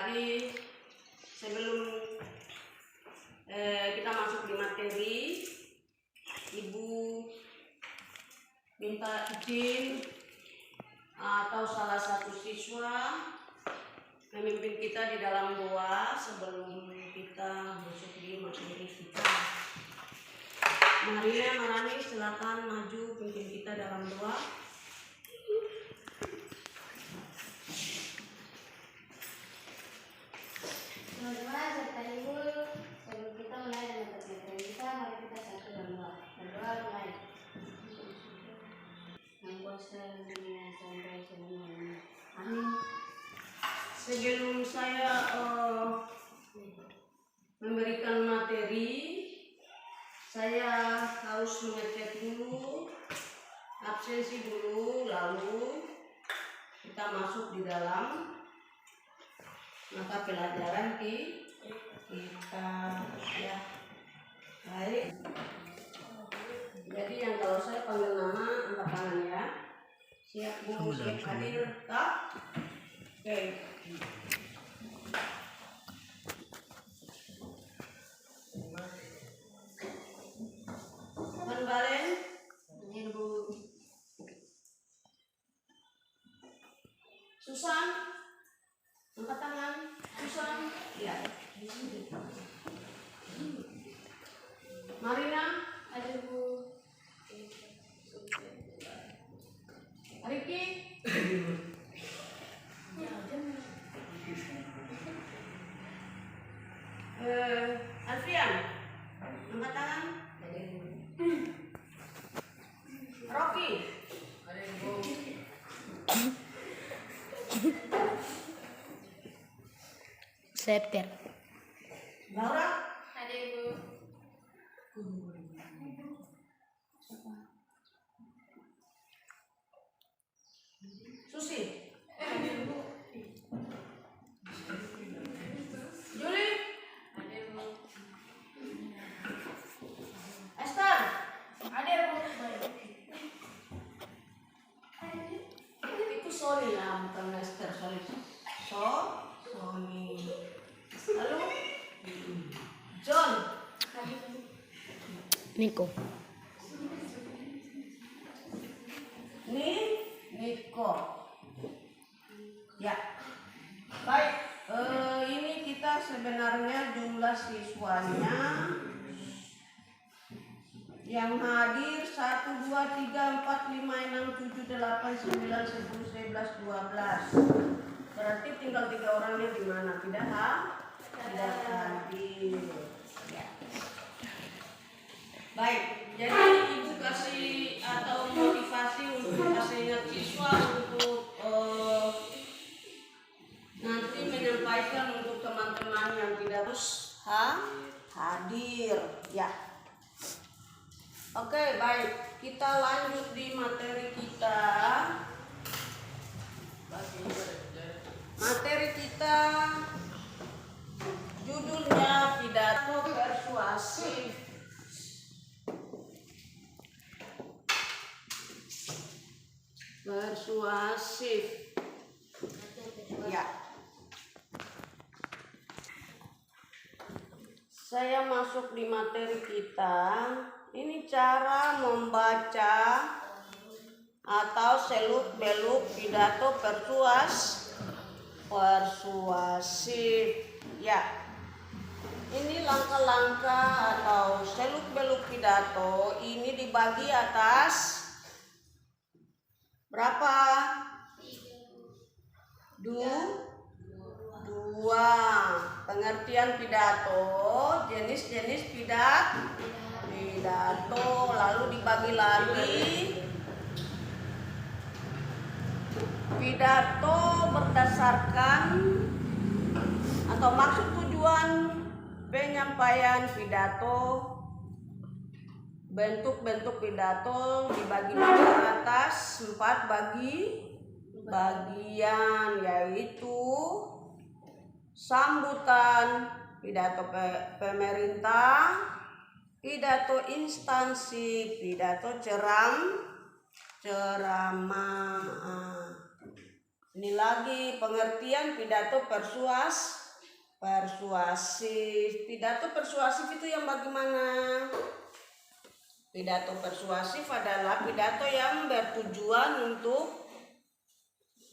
Tadi sebelum kita masuk di materi, Ibu minta izin atau salah satu siswa memimpin kita di dalam doa sebelum kita masuk di materi kita. Maria Marani, silakan maju pimpin kita dalam doa. Teman-teman serta ibu, sebelum kita mulai dengan materi kita, mari kita satu dalam doa. Berdoa mulai. Yang kuasa dunia sampai selamanya. Amin. Sebelum saya memberikan materi, saya harus mengecek dulu, absensi dulu, lalu kita masuk di dalam mata pelajaran kita ya. Baik. Jadi yang kalau saya panggil nama angkat tangan ya. Siap Bu, siap hadir, tak? Oke. Teman Balen, hadir Bu. Susan, angkat tangan. Susan, ya. Marina, Hadir Bu. Riki, Alfian, angkat tangan. Rocky, Septer. Laura, Hadir Bu. Susi, Juli, Hadir Bu. Esther, Hadir Bu. itu Sony lah, bukan Esther, sorry. Sony. Lalu John, Hadir Bu. Niko. Niko. Ya. Baik, ini kita sebenarnya jumlah siswanya yang hadir 1, 2, 3, 4, 5, 6, 7, 8, 9, 10, 11, 12. Berarti tinggal 3 orangnya di mana? Tidak hadir. Ya. Baik, jadi Ibu kasih atau motivasi untuk kasih ingat siswa untuk nanti menyampaikan untuk teman-teman yang tidak harus hadir. Ya. Oke, baik. Kita lanjut di materi kita. Materi kita judulnya pidato persuasif. Persuasif. Ya. Saya masuk di materi kita. Ini cara membaca atau seluk-beluk pidato persuasif. Ya. Ini langkah-langkah atau seluk-beluk pidato ini dibagi atas berapa? 2. Pengertian pidato, jenis-jenis pidato, lalu dibagi lagi pidato berdasarkan atau maksud tujuan penyampaian pidato, bentuk-bentuk pidato dibagi juga atas 4 bagian, yaitu sambutan, pidato pemerintah, pidato instansi, pidato ceramah. Ini lagi pengertian pidato persuasif. Pidato persuasif itu yang bagaimana? Pidato persuasif adalah pidato yang bertujuan untuk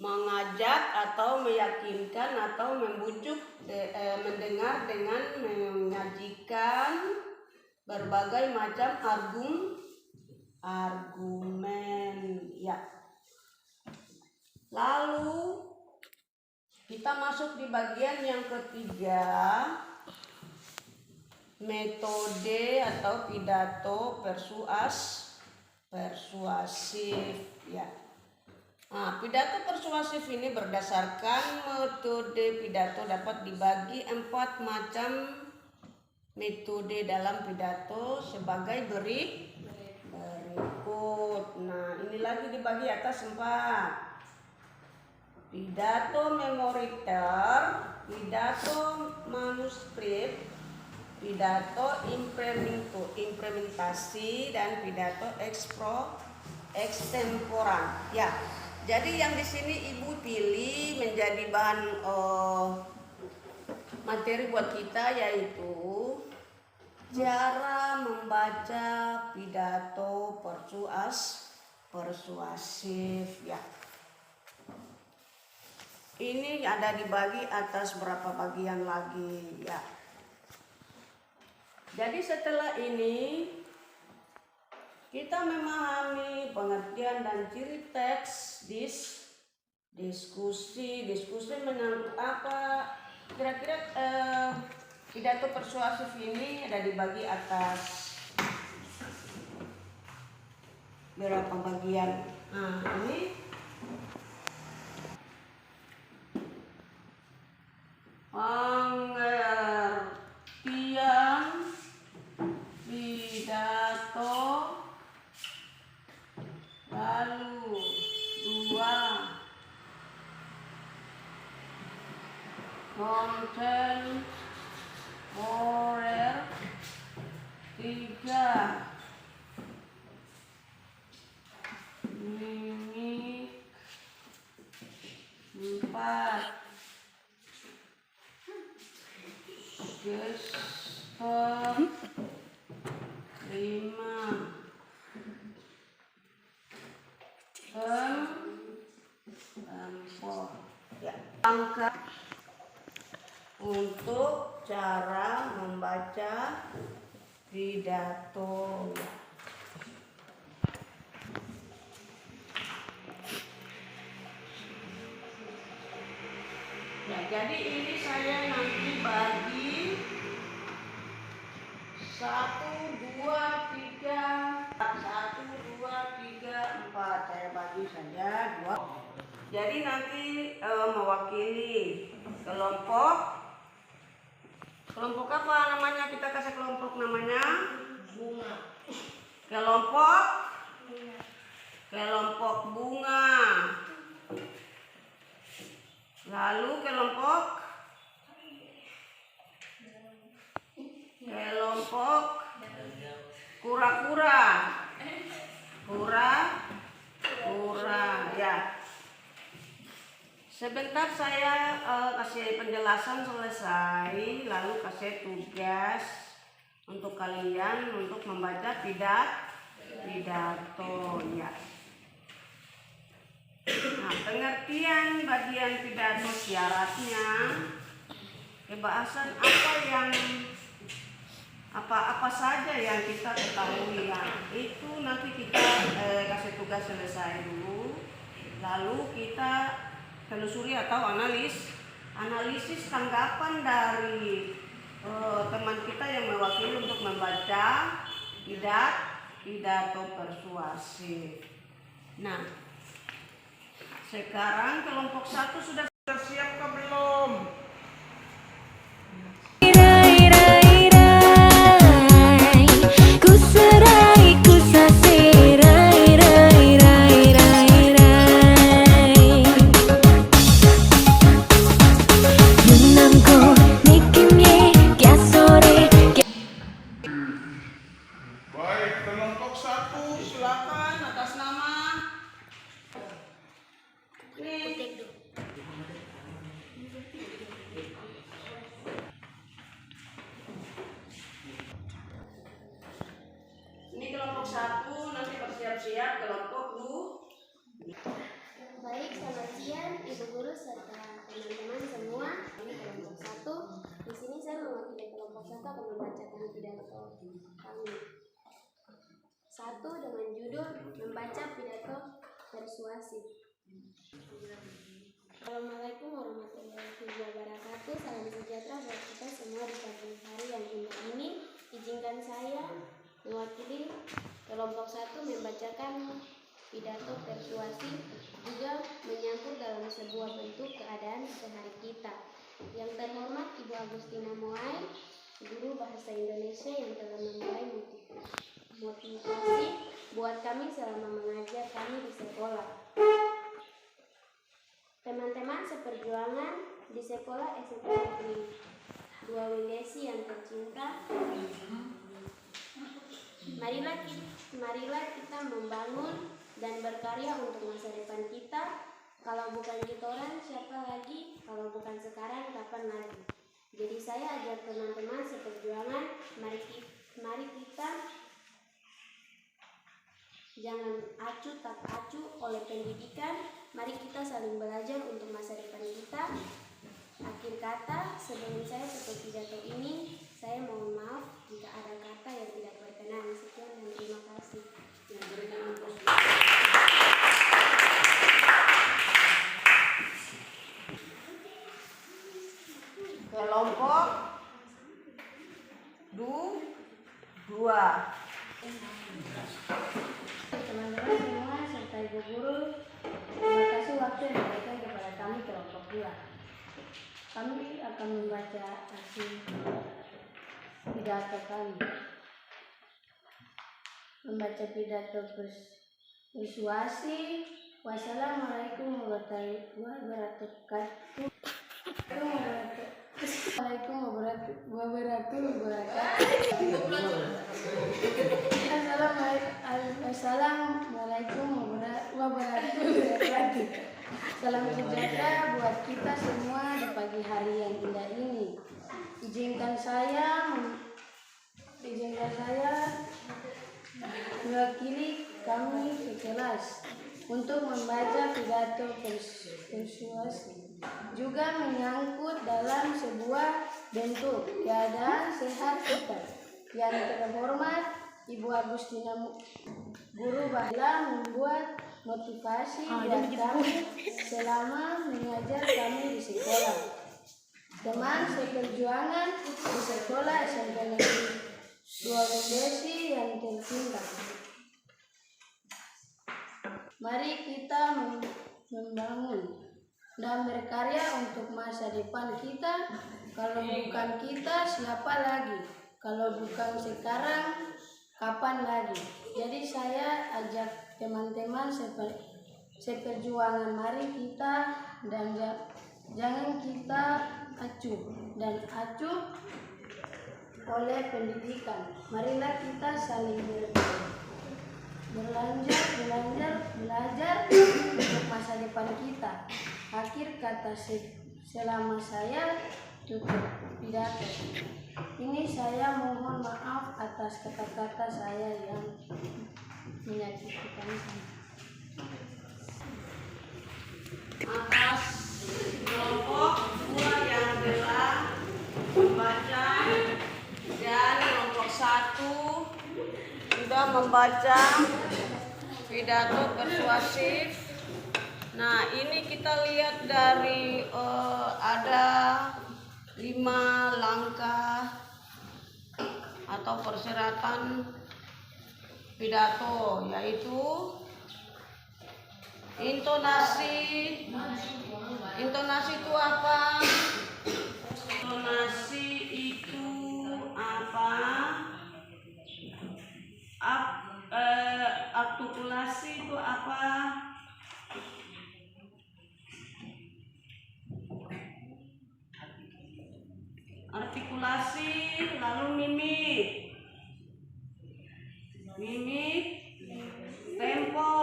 mengajak atau meyakinkan atau membujuk mendengar dengan menyajikan berbagai macam argumen ya. Lalu kita masuk di bagian yang ketiga, metode atau pidato persuasif ya. Nah, pidato persuasif ini berdasarkan metode pidato dapat dibagi 4 macam metode dalam pidato sebagai berikut. Nah, ini lagi dibagi atas 4. Pidato memoriter, pidato manuskrip, pidato implementasi, dan pidato ekstemporan. Ya, jadi yang di sini Ibu pilih menjadi bahan materi buat kita yaitu cara membaca pidato persuasif ya. Ini ada dibagi atas berapa bagian lagi ya. Jadi setelah ini kita memahami pengertian dan ciri teks diskusi menyangkut apa. Kira-kira pidato persuasif ini ada dibagi atas berapa bagian. Nah, ini pengertian pidato, lalu 2 kontemporer, 3 mimik, 4 gestur, 5 tempo ya. Angka untuk cara membaca pidato. Ya, jadi ini saya nanti bagi 1, 2, 3, 4. Saya bagi saja 2. Jadi nanti mewakili kelompok apa namanya, kita kasih kelompok namanya bunga. Kelompok bunga. Lalu kelompok kura-kura ya. Sebentar saya kasih penjelasan selesai, lalu kasih tugas untuk kalian untuk membaca pidato ya. Nah, pengertian bagian pidato syaratnya, kebahasan apa saja yang kita ketahui ya. Itu nanti kita kasih tugas selesai dulu, lalu kita telusuri atau analisis tanggapan dari teman kita yang mewakili untuk membaca pidato persuasif. Nah, sekarang kelompok 1 sudah siap ke belum? Baik, kelompok 1 silakan atas nama ini 1 nanti bersiap-siap kelompok 2. Baik, selamat siang Ibu Guru serta teman-teman semua. Ini kelompok 1. Di sini saya mewakili kelompok 1 akan membacakan pidato kami. 1 dengan judul membaca pidato persuasif. Assalamualaikum warahmatullahi wabarakatuh. Salam sejahtera buat kita semua di pagi hari yang indah ini. Izinkan saya mewakili kelompok 1 membacakan pidato persuasif, juga menyangkut dalam sebuah bentuk keadaan sehari kita. Yang terhormat Ibu Agustina Moai, guru bahasa Indonesia yang telah memulai motivasi buat kami selama mengajar kami di sekolah. Teman-teman seperjuangan di sekolah SMP Negeri 2 Windesi yang tercinta, marilah kita membangun dan berkarya untuk masa depan kita. Kalau bukan kita orang, siapa lagi? Kalau bukan sekarang, kapan lagi? Jadi saya ajak teman-teman seperjuangan, mari kita jangan acuh tak acuh oleh pendidikan. Mari kita saling belajar untuk masa depan kita. Akhir kata, sebelum saya tutup pidato ini, saya mohon maaf jika ada kata yang tidak berkenan. Sekian dan terima kasih. Kelompok 2. Teman-teman semua serta Ibu Guru, terima kasih waktu yang diberikan kepada kami kelompok 2. Kami akan membaca hasil pidato kami. Membaca pidato persuasi. Wassalamualaikum warahmatullahi wabarakatuh. Assalamualaikum warahmatullahi wabarakatuh. Assalamualaikum warahmatullahi wabarakatuh. Salam sejahtera buat kita semua di pagi hari yang indah ini. Izinkan saya mewakili kami sekelas untuk membaca pidato persuasi, juga menyangkut dalam sebuah bentuk keadaan sehat kita. Yang terhormat Ibu Agustina, guru bahasa membuat motivasi buat kami selama mengajar kami di sekolah. Teman seperjuangan di sekolah SMP Negeri 2 Windesi yang tercinta, mari kita membangun dan berkarya untuk masa depan kita. Kalau bukan kita, siapa lagi? Kalau bukan sekarang, kapan lagi? Jadi saya ajak teman-teman seperjuangan, mari kita dan jangan kita acuh oleh pendidikan. Marilah kita saling belajar untuk masa depan kita. Akhir kata selama saya tutup pidato ini, saya mohon maaf atas kata-kata saya yang menyakiti kami. Atas kelompok 2 yang telah membaca dan kelompok 1 sudah membaca pidato persuasif. Nah, ini kita lihat dari ada 5 langkah atau persyaratan pidato, yaitu intonasi. Intonasi itu apa? Intonasi itu apa? Artikulasi itu apa? Artikulasi, lalu mimik, tempo,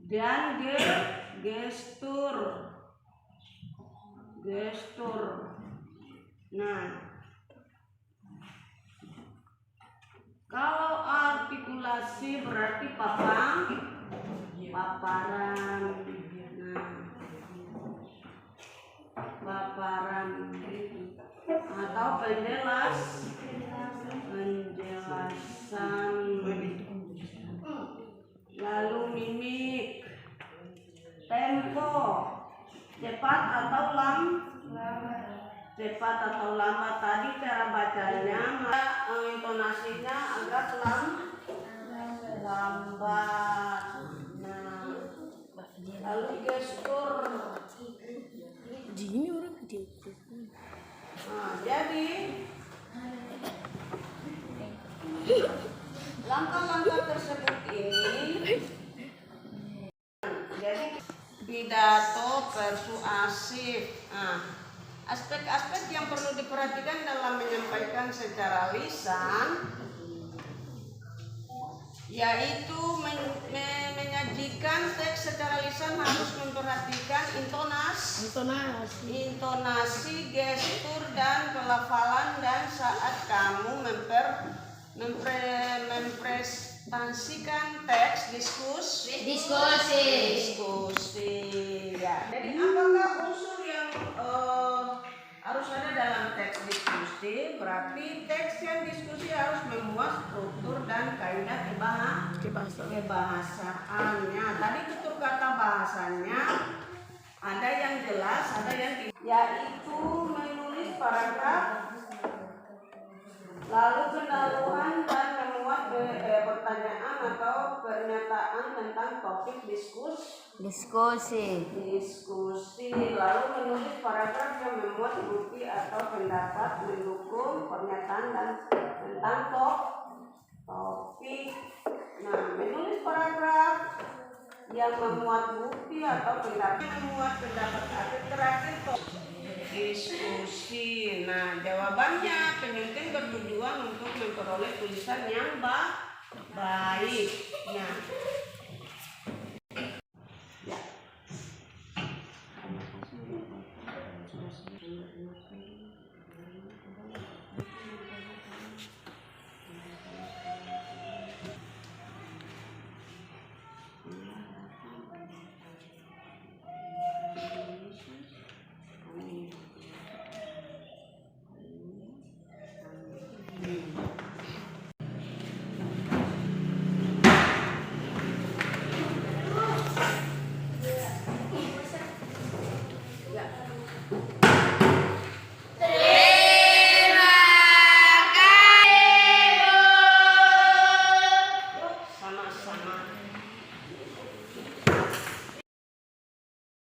dan gestur. Nah, Kalau artikulasi berarti paparan. Nah, paparan atau penjelasan. Lalu mimik, tempo, cepat atau lambat. Tadi cara bacanya, intonasinya agak lambat. Nah, lalu gestur. Ini orang video. Nah, jadi langkah-langkah tersebut ini, jadi pidato persuasif. Nah, aspek-aspek yang perlu diperhatikan dalam menyampaikan secara lisan yaitu menyajikan teks secara lisan harus memperhatikan intonasi, gestur dan pelafalan, dan saat kamu mempresentasikan teks diskusi. Ya. Jadi apakah unsur yang harus ada dalam teks diskusi? Berarti teks yang diskusi harus memuat struktur dan kaidah kebahasaannya. Tadi tutur kata bahasanya ada yang jelas, ada yang tidak, yaitu menulis paragraf, lalu pendahuluan dan memuat pertanyaan atau pernyataan tentang topik diskusi, lalu menulis paragraf yang memuat bukti atau pendapat mendukung pernyataan dan tentang topik. Nah, menulis paragraf yang memuat bukti atau memuat pendapat atau terakhir diskusi. Nah, jawabannya penyunting bertujuan untuk memperoleh tulisan yang baik. Nah,